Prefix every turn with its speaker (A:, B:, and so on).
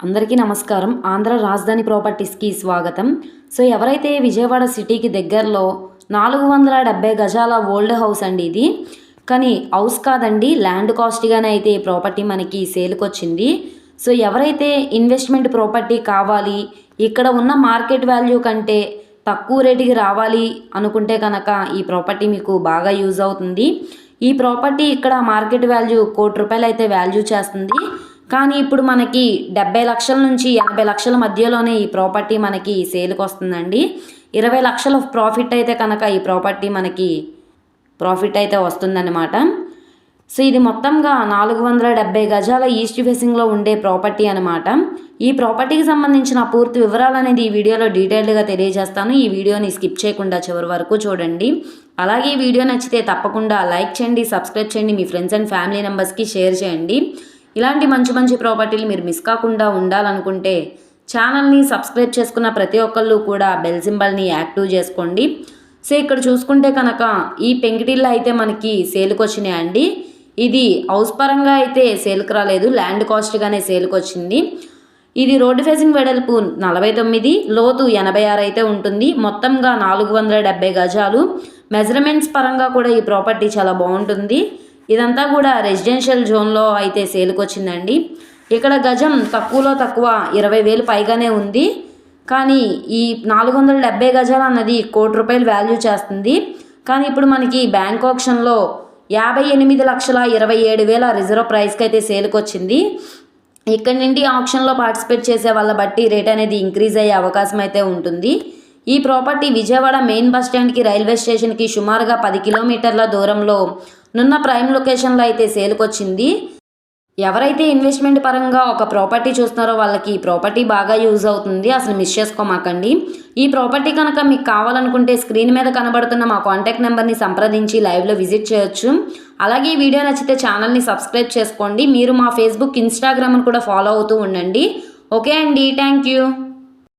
A: అందరికీ నమస్కారం. ఆంధ్ర రాజధాని ప్రాపర్టీస్కి స్వాగతం. సో ఎవరైతే విజయవాడ సిటీకి దగ్గరలో 470 గజాల ఓల్డ్ హౌస్ అండి ఇది. కానీ హౌస్ కాదండి, ల్యాండ్ కాస్ట్గానే అయితే ఈ ప్రాపర్టీ మనకి సేల్కి వచ్చింది. సో ఎవరైతే ఇన్వెస్ట్మెంట్ ప్రాపర్టీ కావాలి, ఇక్కడ ఉన్న మార్కెట్ వాల్యూ కంటే తక్కువ రేటుకి రావాలి అనుకుంటే కనుక ఈ ప్రాపర్టీ మీకు బాగా యూజ్ అవుతుంది. ఈ ప్రాపర్టీ ఇక్కడ మార్కెట్ వాల్యూ ₹1,00,00,000 అయితే వాల్యూ చేస్తుంది. కానీ ఇప్పుడు మనకి 70 లక్షల నుంచి 80 లక్షల మధ్యలోనే ఈ ప్రాపర్టీ మనకి సేల్కి వస్తుందండి. 20 లక్షల ప్రాఫిట్ అయితే కనుక ఈ ప్రాపర్టీ మనకి ప్రాఫిట్ అయితే వస్తుందన్నమాట. సో ఇది మొత్తంగా 470 గజాల ఈస్ట్ ఫేసింగ్లో ఉండే ప్రాపర్టీ అనమాట. ఈ ప్రాపర్టీకి సంబంధించిన పూర్తి వివరాలు అనేది ఈ వీడియోలో డీటెయిల్డ్గా తెలియజేస్తాను. ఈ వీడియోని స్కిప్ చేయకుండా చివరి వరకు చూడండి. అలాగే ఈ వీడియో నచ్చితే తప్పకుండా లైక్ చేయండి, సబ్స్క్రైబ్ చేయండి, మీ ఫ్రెండ్స్ అండ్ ఫ్యామిలీ మెంబర్స్కి షేర్ చేయండి. ఇలాంటి మంచి మంచి ప్రాపర్టీలు మీరు మిస్ కాకుండా ఉండాలనుకుంటే ఛానల్ని సబ్స్క్రైబ్ చేసుకున్న ప్రతి ఒక్కళ్ళు కూడా బెల్ సింబల్ని యాక్టివ్ చేసుకోండి. సో ఇక్కడ చూసుకుంటే కనుక ఈ పెంకిటిల్లు అయితే మనకి సేల్కి వచ్చినాయండి. ఇది హౌస్ పరంగా అయితే సేల్కి రాలేదు, ల్యాండ్ కాస్ట్గానే సేల్కి వచ్చింది. ఇది రోడ్డు ఫేసింగ్ వెడల్పు 49, లోతు 86 అయితే ఉంటుంది. మొత్తంగా 470 గజాలు. మెజర్మెంట్స్ పరంగా కూడా ఈ ప్రాపర్టీ చాలా బాగుంటుంది. ఇదంతా కూడా రెసిడెన్షియల్ జోన్లో అయితే సేల్కి వచ్చిందండి. ఇక్కడ గజం తక్కువలో తక్కువ 20,000 పైగానే ఉంది. కానీ ఈ 470 గజాలు అన్నది ₹1,00,00,000 వాల్యూ చేస్తుంది. కానీ ఇప్పుడు మనకి బ్యాంక్ ఆప్షన్లో 58,27,000 రిజర్వ్ ప్రైస్కి అయితే సేల్కి వచ్చింది. ఇక్కడ నుండి ఆప్షన్లో పార్టిసిపేట్ చేసే వాళ్ళ బట్టి రేట్ అనేది ఇంక్రీజ్ అయ్యే అవకాశం అయితే ఉంటుంది. ఈ ప్రాపర్టీ విజయవాడ మెయిన్ బస్ స్టాండ్కి రైల్వే స్టేషన్కి సుమారుగా 10 కిలోమీటర్ల దూరంలో నున్న ప్రైమ్ లొకేషన్లో అయితే సేల్కి వచ్చింది. ఎవరైతే ఇన్వెస్ట్మెంట్ పరంగా ఒక ప్రాపర్టీ చూస్తున్నారో వాళ్ళకి ఈ ప్రాపర్టీ బాగా యూజ్ అవుతుంది. అసలు మిస్ చేసుకోమాకండి. ఈ ప్రాపర్టీ కనుక మీకు కావాలనుకుంటే స్క్రీన్ మీద కనబడుతున్న మా కాంటాక్ట్ నెంబర్ని సంప్రదించి లైవ్లో విజిట్ చేయొచ్చు. అలాగే ఈ వీడియో నచ్చితే ఛానల్ని సబ్స్క్రైబ్ చేసుకోండి. మీరు మా ఫేస్బుక్, ఇన్స్టాగ్రామ్ని కూడా ఫాలో అవుతూ ఉండండి. ఓకే అండి, థ్యాంక్ యూ.